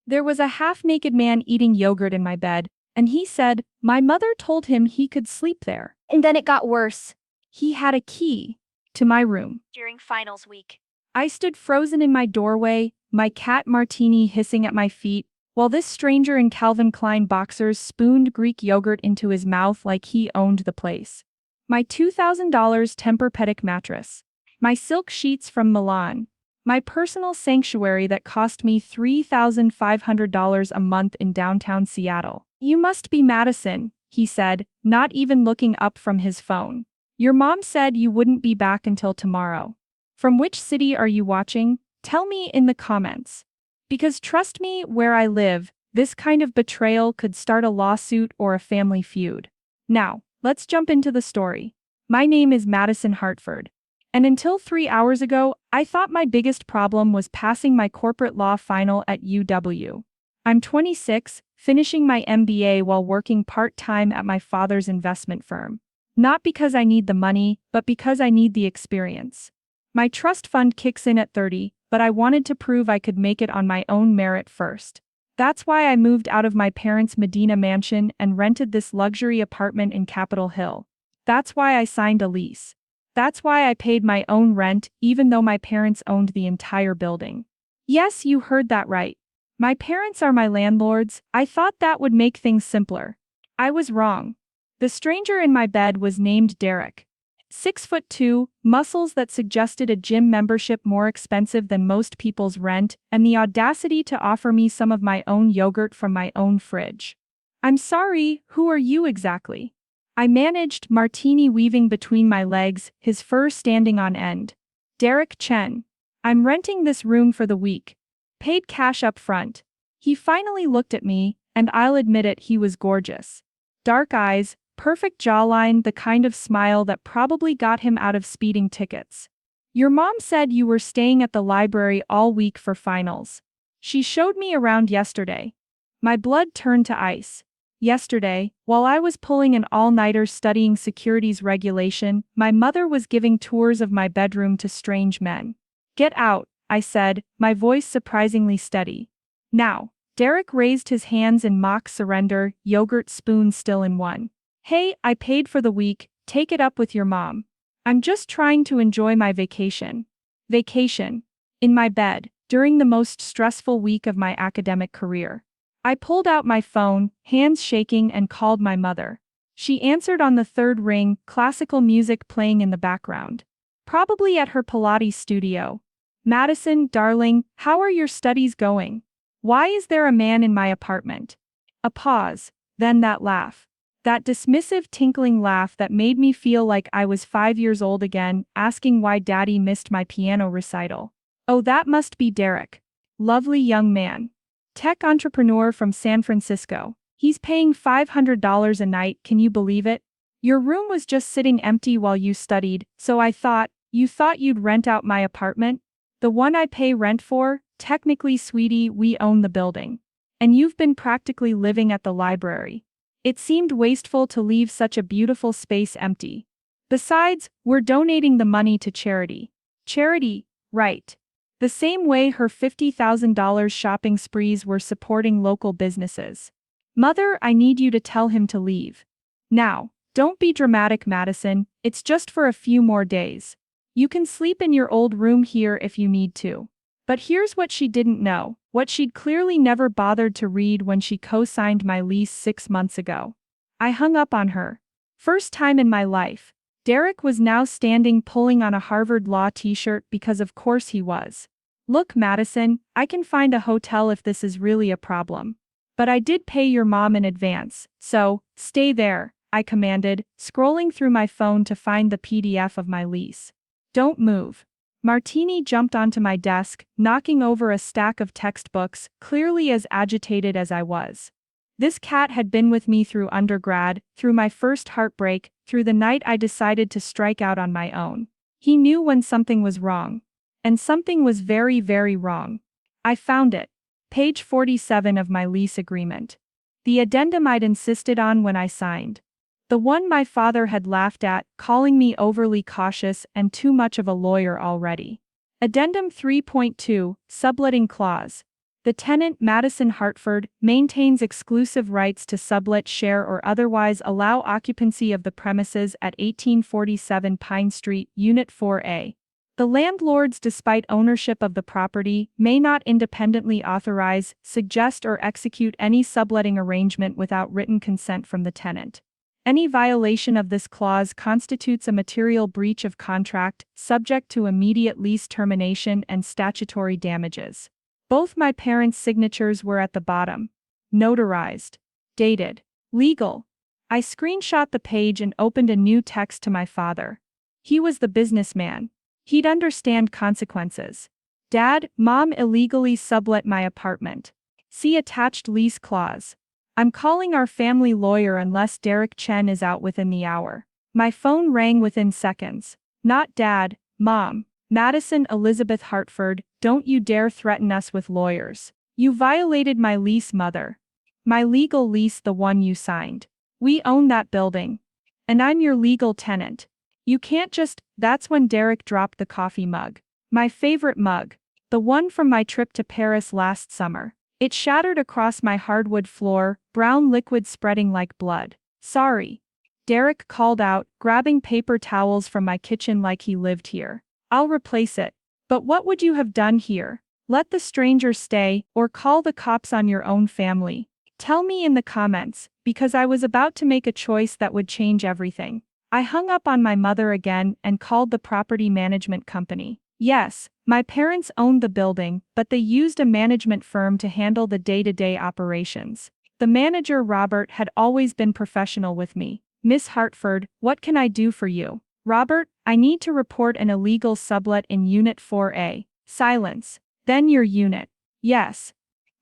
There was a half-naked man eating yogurt in my bed, and he said, my mother told him he could sleep there. And then it got worse. He had a key to my room. During finals week. I stood frozen in my doorway, my cat Martini hissing at my feet, while this stranger in Calvin Klein boxers spooned Greek yogurt into his mouth like he owned the place. My $2,000 Tempur-Pedic mattress. My silk sheets from Milan. My personal sanctuary that cost me $3,500 a month in downtown Seattle. You must be Madison, he said, not even looking up from his phone. Your mom said you wouldn't be back until tomorrow. From which city are you watching? Tell me in the comments. Because trust me, where I live, this kind of betrayal could start a lawsuit or a family feud. Now, let's jump into the story. My name is Madison Hartford. And until 3 hours ago, I thought my biggest problem was passing my corporate law final at UW. I'm 26, finishing my MBA while working part-time at my father's investment firm. Not because I need the money, but because I need the experience. My trust fund kicks in at 30, but I wanted to prove I could make it on my own merit first. That's why I moved out of my parents' Medina mansion and rented this luxury apartment in Capitol Hill. That's why I signed a lease. That's why I paid my own rent, even though my parents owned the entire building. Yes, you heard that right. My parents are my landlords. I thought that would make things simpler. I was wrong. The stranger in my bed was named Derek. 6'2", muscles that suggested a gym membership more expensive than most people's rent, and the audacity to offer me some of my own yogurt from my own fridge. I'm sorry, who are you exactly? I managed, Martini weaving between my legs, his fur standing on end. Derek Chen. I'm renting this room for the week. Paid cash up front. He finally looked at me, and I'll admit it, he was gorgeous. Dark eyes, perfect jawline, the kind of smile that probably got him out of speeding tickets. Your mom said you were staying at the library all week for finals. She showed me around yesterday. My blood turned to ice. Yesterday, while I was pulling an all-nighter studying securities regulation, my mother was giving tours of my bedroom to strange men. Get out, I said, my voice surprisingly steady. Now. Derek raised his hands in mock surrender, yogurt spoon still in one. Hey, I paid for the week, take it up with your mom. I'm just trying to enjoy my vacation. Vacation. In my bed, during the most stressful week of my academic career. I pulled out my phone, hands shaking, and called my mother. She answered on the third ring, classical music playing in the background. Probably at her Pilates studio. Madison, darling, how are your studies going? Why is there a man in my apartment? A pause, then that laugh. That dismissive tinkling laugh that made me feel like I was 5 years old again, asking why Daddy missed my piano recital. Oh, that must be Derek. Lovely young man. Tech entrepreneur from San Francisco. He's paying $500 a night, can you believe it? Your room was just sitting empty while you studied, so I thought, you thought you'd rent out my apartment? The one I pay rent for? Technically, sweetie, we own the building. And you've been practically living at the library. It seemed wasteful to leave such a beautiful space empty. Besides, we're donating the money to charity. Charity, right. The same way her $50,000 shopping sprees were supporting local businesses. Mother, I need you to tell him to leave. Now, don't be dramatic, Madison, it's just for a few more days. You can sleep in your old room here if you need to. But here's what she didn't know, what she'd clearly never bothered to read when she co-signed my lease 6 months ago. I hung up on her. First time in my life. Derek was now standing pulling on a Harvard Law t-shirt because of course he was. Look, Madison, I can find a hotel if this is really a problem. But I did pay your mom in advance, so, stay there, I commanded, scrolling through my phone to find the PDF of my lease. Don't move. Martini jumped onto my desk, knocking over a stack of textbooks, clearly as agitated as I was. This cat had been with me through undergrad, through my first heartbreak, through the night I decided to strike out on my own. He knew when something was wrong. And something was very, very wrong. I found it. Page 47 of my lease agreement. The addendum I'd insisted on when I signed. The one my father had laughed at, calling me overly cautious and too much of a lawyer already. Addendum 3.2, Subletting Clause. The tenant, Madison Hartford, maintains exclusive rights to sublet, share, or otherwise allow occupancy of the premises at 1847 Pine Street, Unit 4A. The landlords, despite ownership of the property, may not independently authorize, suggest, or execute any subletting arrangement without written consent from the tenant. Any violation of this clause constitutes a material breach of contract, subject to immediate lease termination and statutory damages. Both my parents' signatures were at the bottom. Notarized. Dated. Legal. I screenshot the page and opened a new text to my father. He was the businessman. He'd understand consequences. Dad, Mom illegally sublet my apartment. See attached lease clause. I'm calling our family lawyer unless Derek Chen is out within the hour. My phone rang within seconds. Not Dad, Mom. Madison Elizabeth Hartford, don't you dare threaten us with lawyers. You violated my lease, Mother. My legal lease, the one you signed. We own that building. And I'm your legal tenant. You can't just. That's when Derek dropped the coffee mug. My favorite mug. The one from my trip to Paris last summer. It shattered across my hardwood floor, brown liquid spreading like blood. Sorry. Derek called out, grabbing paper towels from my kitchen like he lived here. I'll replace it. But what would you have done here? Let the stranger stay, or call the cops on your own family. Tell me in the comments, because I was about to make a choice that would change everything. I hung up on my mother again and called the property management company. Yes, my parents owned the building, but they used a management firm to handle the day-to-day operations. The manager, Robert, had always been professional with me. Miss Hartford, what can I do for you? Robert, I need to report an illegal sublet in Unit 4A. Silence. Then your unit. Yes.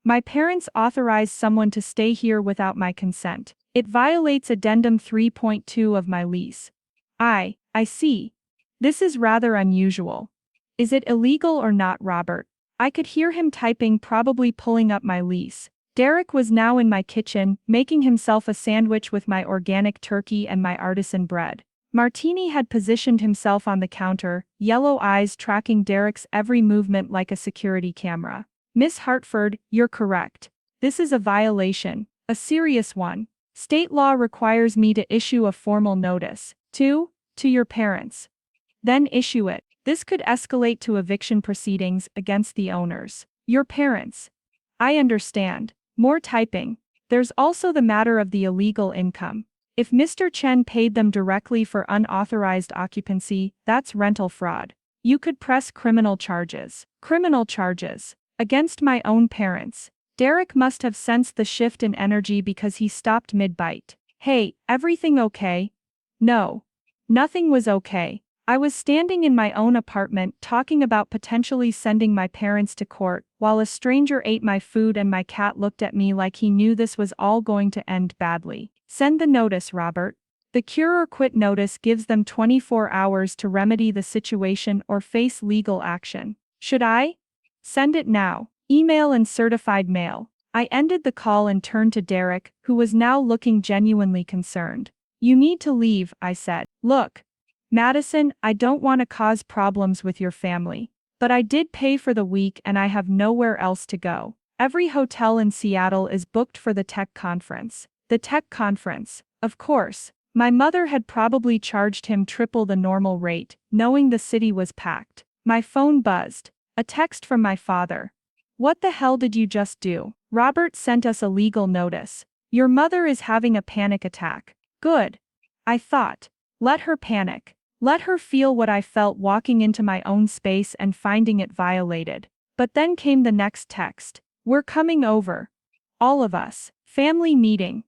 My parents authorized someone to stay here without my consent. It violates Addendum 3.2 of my lease. I see. This is rather unusual. Is it illegal or not, Robert? I could hear him typing, probably pulling up my lease. Derek was now in my kitchen, making himself a sandwich with my organic turkey and my artisan bread. Martini had positioned himself on the counter, yellow eyes tracking Derek's every movement like a security camera. Miss Hartford, you're correct. This is a violation, a serious one. State law requires me to issue a formal notice. To your parents. Then issue it. This could escalate to eviction proceedings against the owners. Your parents. I understand. More typing. There's also the matter of the illegal income. If Mr. Chen paid them directly for unauthorized occupancy, that's rental fraud. You could press criminal charges. Criminal charges. Against my own parents. Derek must have sensed the shift in energy because he stopped mid-bite. Hey, everything okay? No. Nothing was okay. I was standing in my own apartment talking about potentially sending my parents to court, while a stranger ate my food and my cat looked at me like he knew this was all going to end badly. Send the notice, Robert. The cure or quit notice gives them 24 hours to remedy the situation or face legal action. Should I? Send it now. Email and certified mail. I ended the call and turned to Derek, who was now looking genuinely concerned. You need to leave, I said. Look. Madison, I don't want to cause problems with your family. But I did pay for the week and I have nowhere else to go. Every hotel in Seattle is booked for the tech conference. The tech conference, of course. My mother had probably charged him triple the normal rate, knowing the city was packed. My phone buzzed. A text from my father. What the hell did you just do? Robert sent us a legal notice. Your mother is having a panic attack. Good. I thought. Let her panic. Let her feel what I felt walking into my own space and finding it violated. But then came the next text. We're coming over. All of us. Family meeting.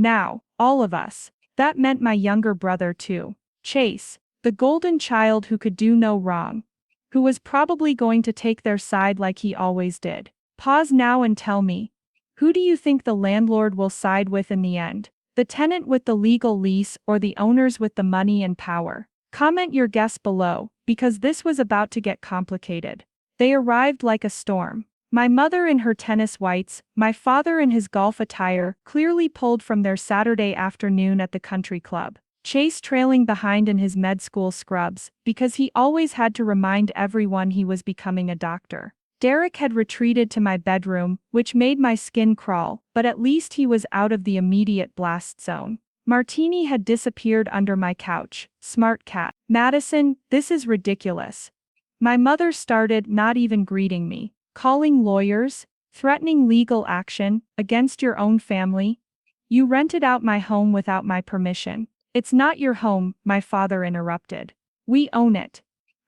Now, all of us. That meant my younger brother too. Chase, the golden child who could do no wrong. Who was probably going to take their side like he always did. Pause now and tell me. Who do you think the landlord will side with in the end? The tenant with the legal lease or the owners with the money and power? Comment your guess below, because this was about to get complicated. They arrived like a storm. My mother in her tennis whites, my father in his golf attire, clearly pulled from their Saturday afternoon at the country club. Chase trailing behind in his med school scrubs, because he always had to remind everyone he was becoming a doctor. Derek had retreated to my bedroom, which made my skin crawl, but at least he was out of the immediate blast zone. Martini had disappeared under my couch. Smart cat. Madison, this is ridiculous. My mother started, not even greeting me. Calling lawyers? Threatening legal action against your own family? You rented out my home without my permission. It's not your home, my father interrupted. We own it.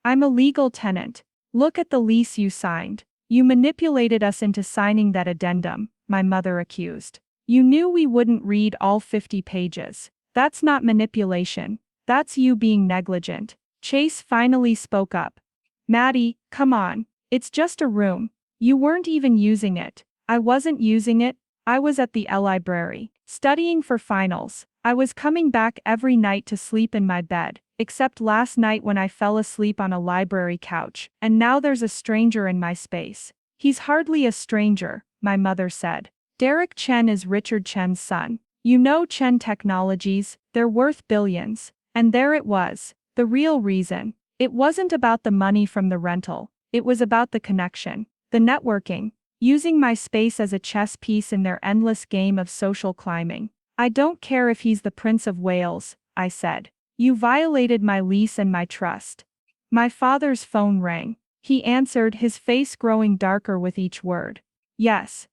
I'm a legal tenant. Look at the lease you signed. You manipulated us into signing that addendum, my mother accused. You knew we wouldn't read all 50 pages. That's not manipulation. That's you being negligent. Chase finally spoke up. Maddie, come on. It's just a room. You weren't even using it. I wasn't using it. I was at the library, studying for finals. I was coming back every night to sleep in my bed, except last night when I fell asleep on a library couch, and now there's a stranger in my space. He's hardly a stranger, my mother said. Derek Chen is Richard Chen's son. You know Chen Technologies, they're worth billions. And there it was, the real reason. It wasn't about the money from the rental, it was about the connection, the networking, using my space as a chess piece in their endless game of social climbing. I don't care if he's the Prince of Wales, I said. You violated my lease and my trust. My father's phone rang. He answered, his face growing darker with each word. Yes.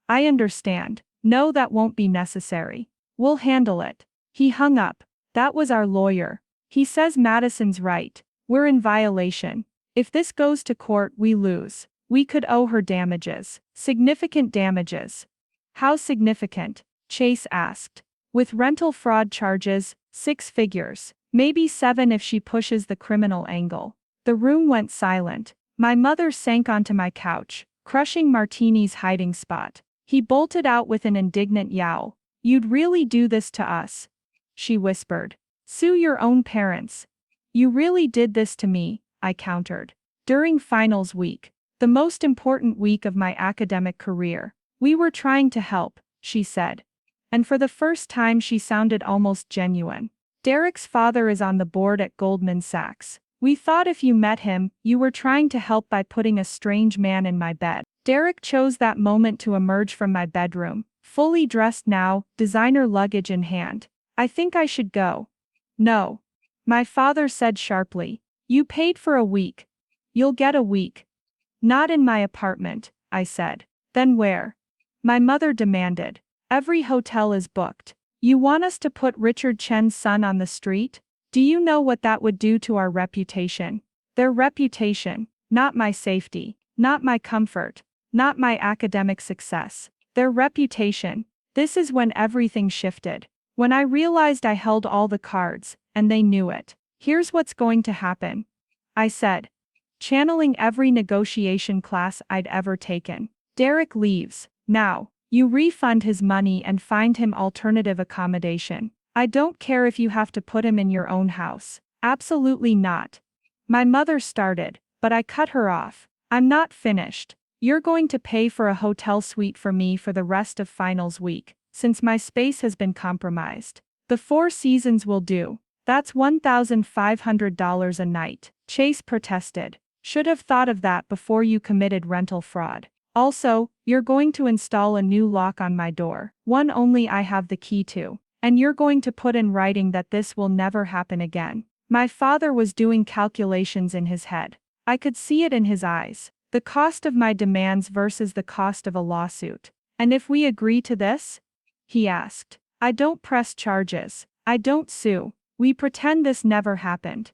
I understand. No, that won't be necessary. We'll handle it. He hung up. That was our lawyer. He says Madison's right. We're in violation. If this goes to court, we lose. We could owe her damages. Significant damages. How significant? Chase asked. With rental fraud charges, 6 figures. Maybe 7 if she pushes the criminal angle. The room went silent. My mother sank onto my couch, crushing Martini's hiding spot. He bolted out with an indignant yowl. You'd really do this to us? She whispered. Sue your own parents. You really did this to me, I countered. During finals week, the most important week of my academic career, we were trying to help, she said. And for the first time she sounded almost genuine. Derek's father is on the board at Goldman Sachs. We thought if you met him, you were trying to help by putting a strange man in my bed. Derek chose that moment to emerge from my bedroom, fully dressed now, designer luggage in hand. I think I should go. No. My father said sharply. You paid for a week. You'll get a week. Not in my apartment, I said. Then where? My mother demanded. Every hotel is booked. You want us to put Richard Chen's son on the street? Do you know what that would do to our reputation? Their reputation, not my safety, not my comfort, not my academic success. Their reputation. This is when everything shifted. When I realized I held all the cards, and they knew it. Here's what's going to happen, I said, channeling every negotiation class I'd ever taken. Derek leaves. Now, you refund his money and find him alternative accommodation. I don't care if you have to put him in your own house. Absolutely not. My mother started, but I cut her off. I'm not finished. You're going to pay for a hotel suite for me for the rest of finals week, since my space has been compromised. The 4 seasons will do. That's $1,500 a night. Chase protested. Should have thought of that before you committed rental fraud. Also, you're going to install a new lock on my door, one only I have the key to. And you're going to put in writing that this will never happen again. My father was doing calculations in his head. I could see it in his eyes. The cost of my demands versus the cost of a lawsuit. And if we agree to this? He asked. I don't press charges. I don't sue. We pretend this never happened.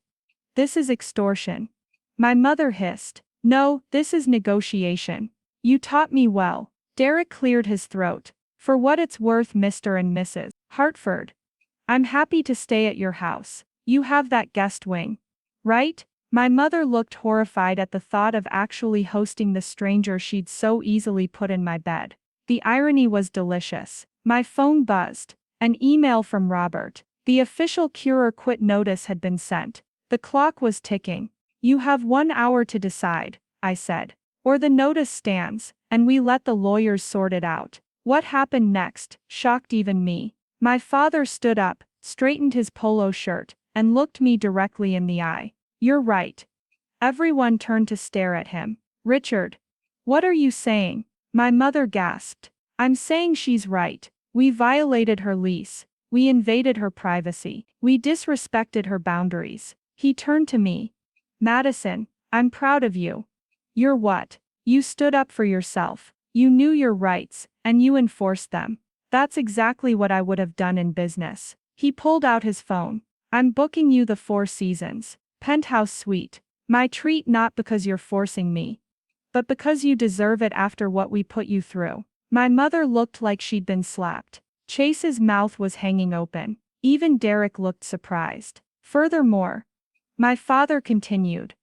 This is extortion. My mother hissed. No, this is negotiation. You taught me well. Derek cleared his throat. For what it's worth, Mr. and Mrs. Hartford. I'm happy to stay at your house. You have that guest wing. Right? My mother looked horrified at the thought of actually hosting the stranger she'd so easily put in my bed. The irony was delicious. My phone buzzed. An email from Robert. The official cure or quit notice had been sent. The clock was ticking. You have 1 hour to decide, I said. Or the notice stands, and we let the lawyers sort it out. What happened next shocked even me. My father stood up, straightened his polo shirt, and looked me directly in the eye. You're right. Everyone turned to stare at him. Richard. What are you saying? My mother gasped. I'm saying she's right. We violated her lease. We invaded her privacy. We disrespected her boundaries. He turned to me. Madison, I'm proud of you. You're what? You stood up for yourself. You knew your rights, and you enforced them. That's exactly what I would have done in business. He pulled out his phone. I'm booking you the Four Seasons penthouse suite. My treat, not because you're forcing me, but because you deserve it after what we put you through. My mother looked like she'd been slapped. Chase's mouth was hanging open. Even Derek looked surprised. Furthermore, my father continued,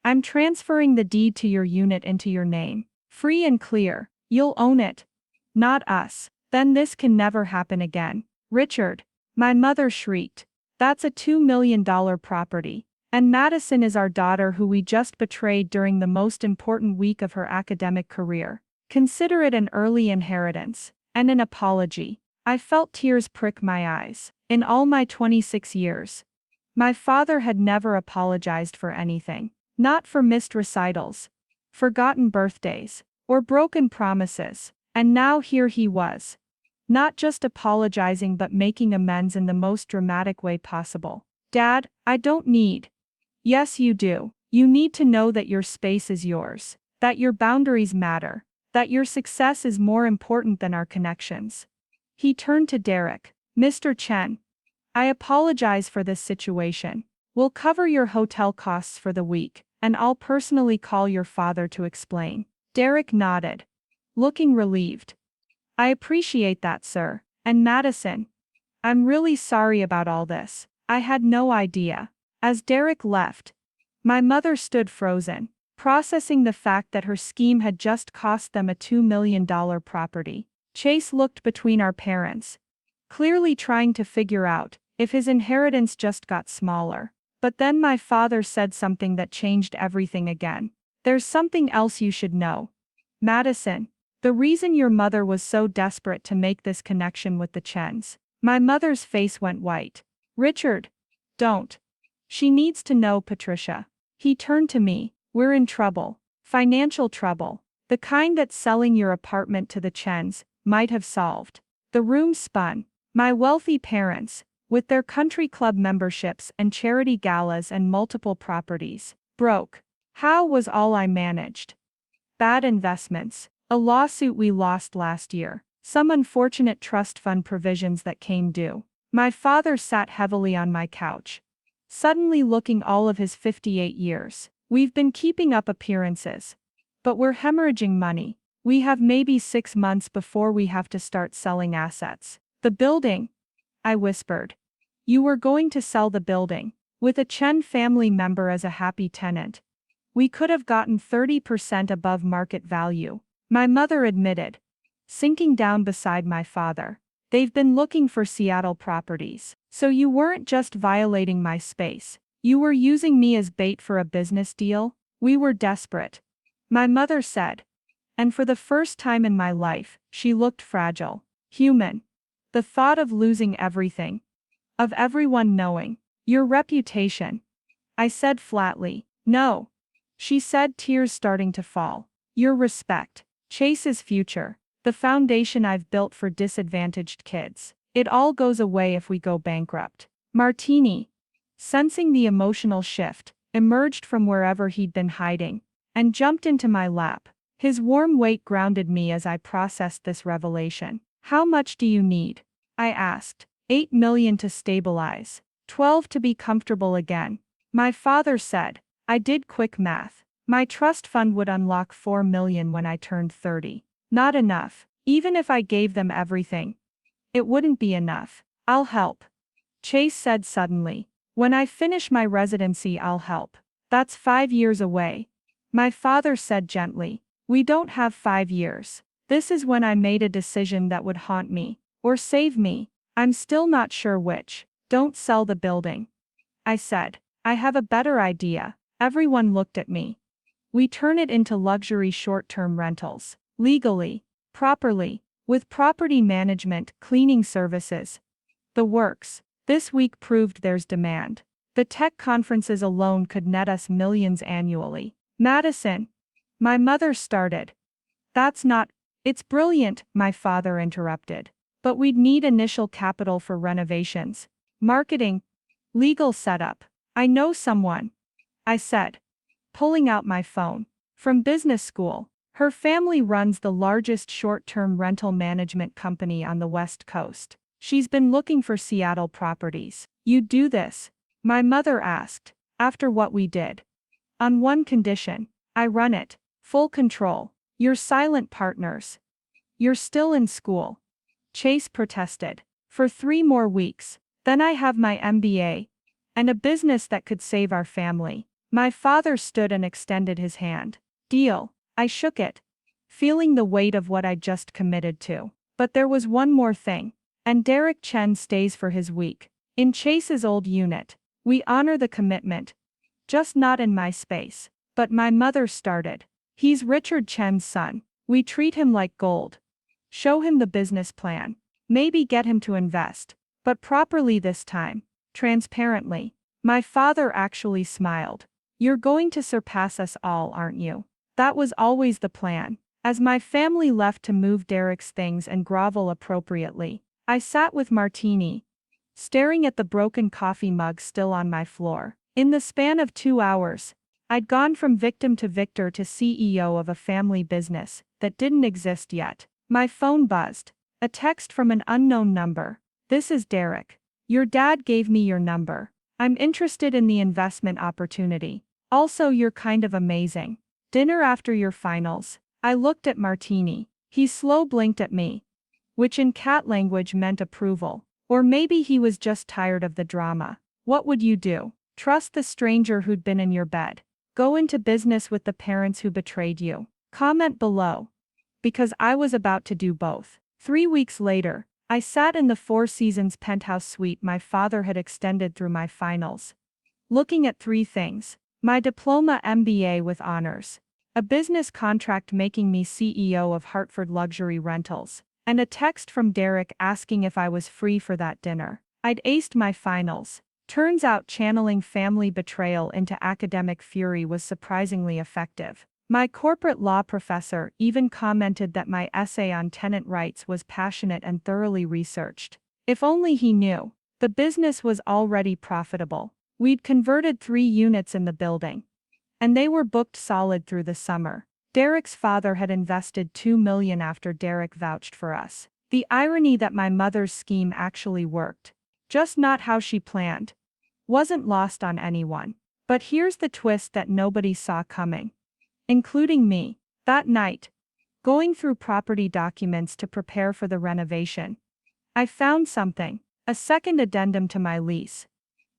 I'm transferring the deed to your unit into your name. Free and clear. You'll own it. Not us. Then this can never happen again. Richard. My mother shrieked. That's a $2 million property. And Madison is our daughter who we just betrayed during the most important week of her academic career. Consider it an early inheritance. And an apology. I felt tears prick my eyes. In all my 26 years, my father had never apologized for anything. Not for missed recitals, forgotten birthdays, or broken promises. And now here he was. Not just apologizing but making amends in the most dramatic way possible. Dad, I don't need. Yes, you do. You need to know that your space is yours, that your boundaries matter, that your success is more important than our connections. He turned to Derek. Mr. Chen, I apologize for this situation. We'll cover your hotel costs for the week, and I'll personally call your father to explain. Derek nodded, looking relieved. I appreciate that, sir. And Madison, I'm really sorry about all this. I had no idea. As Derek left, my mother stood frozen, processing the fact that her scheme had just cost them a $2 million property. Chase looked between our parents, clearly trying to figure out if his inheritance just got smaller. But then my father said something that changed everything again. There's something else you should know. Madison, the reason your mother was so desperate to make this connection with the Chens. My mother's face went white. Richard, don't. She needs to know, Patricia. He turned to me. We're in trouble. Financial trouble. The kind that selling your apartment to the Chens might have solved. The room spun. My wealthy parents, with their country club memberships and charity galas and multiple properties, broke. How was all I managed? Bad investments, a lawsuit we lost last year, some unfortunate trust fund provisions that came due. My father sat heavily on my couch, suddenly looking all of his 58 years. We've been keeping up appearances, but we're hemorrhaging money. We have maybe 6 months before we have to start selling assets. The building, I whispered. You were going to sell the building, with a Chen family member as a happy tenant. We could have gotten 30% above market value, my mother admitted, sinking down beside my father. They've been looking for Seattle properties. So you weren't just violating my space. You were using me as bait for a business deal? We were desperate, my mother said. And for the first time in my life, she looked fragile, human. The thought of losing everything, of everyone knowing, your reputation. I said flatly, no. She said, tears starting to fall. Your respect, Chase's future, the foundation I've built for disadvantaged kids. It all goes away if we go bankrupt. Martini, sensing the emotional shift, emerged from wherever he'd been hiding, and jumped into my lap. His warm weight grounded me as I processed this revelation. How much do you need? I asked. 8 million to stabilize. 12 to be comfortable again. My father said. I did quick math. My trust fund would unlock 4 million when I turned 30. Not enough. Even if I gave them everything, it wouldn't be enough. I'll help. Chase said suddenly. When I finish my residency, I'll help. That's 5 years away. My father said gently. We don't have 5 years. This is when I made a decision that would haunt me, or save me. I'm still not sure which. Don't sell the building, I said. I have a better idea. Everyone looked at me. We turn it into luxury short-term rentals. Legally. Properly. With property management, cleaning services. The works. This week proved there's demand. The tech conferences alone could net us millions annually. Madison. My mother started. That's not. It's brilliant, my father interrupted. But we'd need initial capital for renovations, marketing, legal setup. I know someone, I said, pulling out my phone. From business school. Her family runs the largest short-term rental management company on the West Coast. She's been looking for Seattle properties. You'd do this? My mother asked, after what we did. On one condition. I run it. Full control. You're silent partners. You're still in school. Chase protested. For 3 more weeks. Then I have my MBA. And a business that could save our family. My father stood and extended his hand. Deal. I shook it, feeling the weight of what I'd just committed to. But there was one more thing. And Derek Chen stays for his week. In Chase's old unit. We honor the commitment. Just not in my space. But my mother started. He's Richard Chen's son. We treat him like gold. Show him the business plan. Maybe get him to invest. But properly this time. Transparently. My father actually smiled. You're going to surpass us all, aren't you? That was always the plan. As my family left to move Derek's things and grovel appropriately, I sat with Martini, staring at the broken coffee mug still on my floor. In the span of 2 hours, I'd gone from victim to victor to CEO of a family business that didn't exist yet. My phone buzzed. A text from an unknown number. This is Derek. Your dad gave me your number. I'm interested in the investment opportunity. Also, you're kind of amazing. Dinner after your finals. I looked at Martini. He slow blinked at me, which in cat language meant approval. Or maybe he was just tired of the drama. What would you do? Trust the stranger who'd been in your bed? Go into business with the parents who betrayed you? Comment below. Because I was about to do both. 3 weeks later, I sat in the Four Seasons penthouse suite my father had extended through my finals, looking at 3 things. My diploma MBA with honors, a business contract making me CEO of Hartford Luxury Rentals, and a text from Derek asking if I was free for that dinner. I'd aced my finals. Turns out channeling family betrayal into academic fury was surprisingly effective. My corporate law professor even commented that my essay on tenant rights was passionate and thoroughly researched. If only he knew. The business was already profitable. We'd converted 3 units in the building. And they were booked solid through the summer. Derek's father had invested $2 million after Derek vouched for us. The irony that my mother's scheme actually worked. Just not how she planned. Wasn't lost on anyone. But here's the twist that nobody saw coming. Including me. That night, going through property documents to prepare for the renovation, I found something. A second addendum to my lease.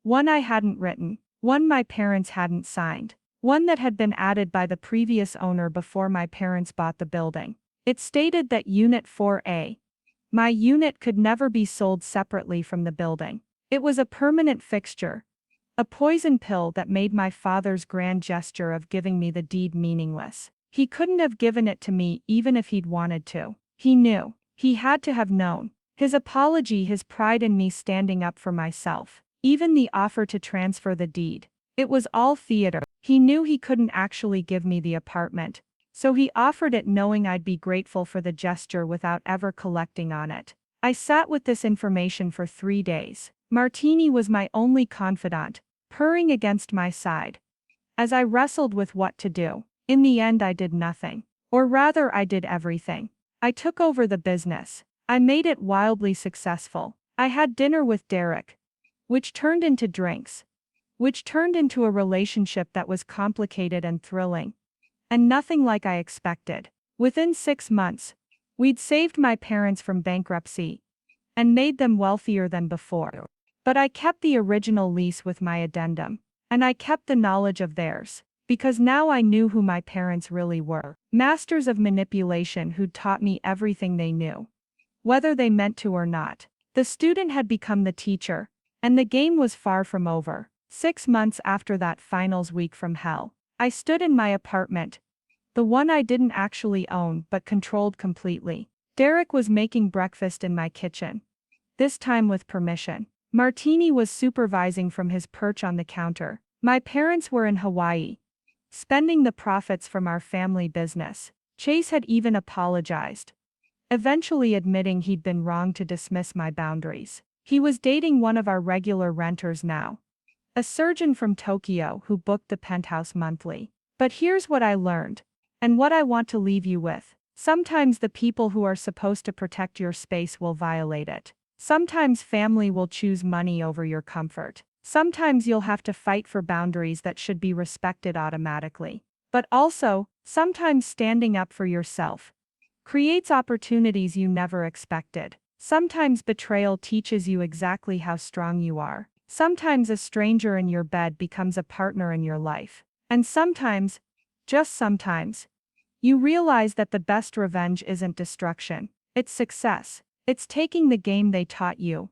One I hadn't written, one my parents hadn't signed, one that had been added by the previous owner before my parents bought the building. It stated that Unit 4A, my unit, could never be sold separately from the building. It was a permanent fixture, a poison pill that made my father's grand gesture of giving me the deed meaningless. He couldn't have given it to me even if he'd wanted to. He knew. He had to have known. His apology, his pride in me standing up for myself. Even the offer to transfer the deed. It was all theater. He knew he couldn't actually give me the apartment, so he offered it knowing I'd be grateful for the gesture without ever collecting on it. I sat with this information for 3 days. Martini was my only confidant, purring against my side. As I wrestled with what to do, in the end I did nothing. Or rather, I did everything. I took over the business. I made it wildly successful. I had dinner with Derek, which turned into drinks, which turned into a relationship that was complicated and thrilling, and nothing like I expected. Within 6 months, we'd saved my parents from bankruptcy and made them wealthier than before. But I kept the original lease with my addendum, and I kept the knowledge of theirs, because now I knew who my parents really were. Masters of manipulation who'd taught me everything they knew, whether they meant to or not. The student had become the teacher, and the game was far from over. 6 months after that finals week from hell, I stood in my apartment, the one I didn't actually own but controlled completely. Derek was making breakfast in my kitchen, this time with permission. Martini was supervising from his perch on the counter. My parents were in Hawaii, spending the profits from our family business. Chase had even apologized, eventually admitting he'd been wrong to dismiss my boundaries. He was dating one of our regular renters now, a surgeon from Tokyo who booked the penthouse monthly. But here's what I learned, and what I want to leave you with. Sometimes the people who are supposed to protect your space will violate it. Sometimes family will choose money over your comfort. Sometimes you'll have to fight for boundaries that should be respected automatically. But also, sometimes standing up for yourself creates opportunities you never expected. Sometimes betrayal teaches you exactly how strong you are. Sometimes a stranger in your bed becomes a partner in your life. And sometimes, just sometimes, you realize that the best revenge isn't destruction, it's success. It's taking the game they taught you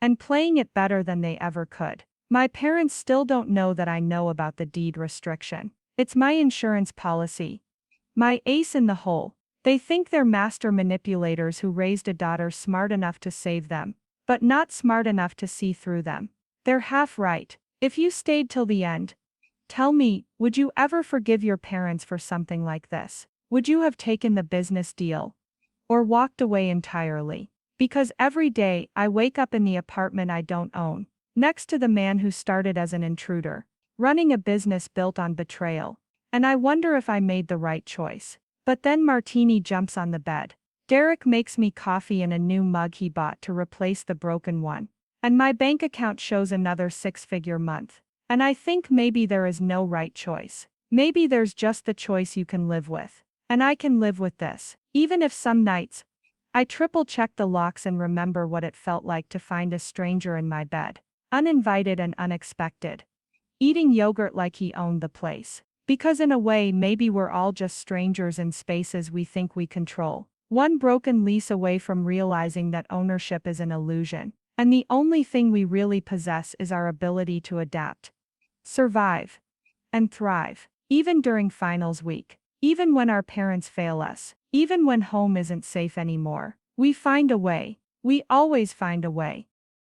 and playing it better than they ever could. My parents still don't know that I know about the deed restriction. It's my insurance policy, my ace in the hole. They think they're master manipulators who raised a daughter smart enough to save them, but not smart enough to see through them. They're half right. If you stayed till the end, tell me, would you ever forgive your parents for something like this? Would you have taken the business deal? Or walked away entirely? Because every day, I wake up in the apartment I don't own, next to the man who started as an intruder, running a business built on betrayal. And I wonder if I made the right choice. But then Martini jumps on the bed. Derek makes me coffee in a new mug he bought to replace the broken one. And my bank account shows another six-figure month. And I think maybe there is no right choice. Maybe there's just the choice you can live with. And I can live with this. Even if some nights, I triple-check the locks and remember what it felt like to find a stranger in my bed. Uninvited and unexpected. Eating yogurt like he owned the place. Because in a way maybe we're all just strangers in spaces we think we control. One broken lease away from realizing that ownership is an illusion. And the only thing we really possess is our ability to adapt, survive, and thrive. Even during finals week. Even when our parents fail us. Even when home isn't safe anymore. We find a way. We always find a way.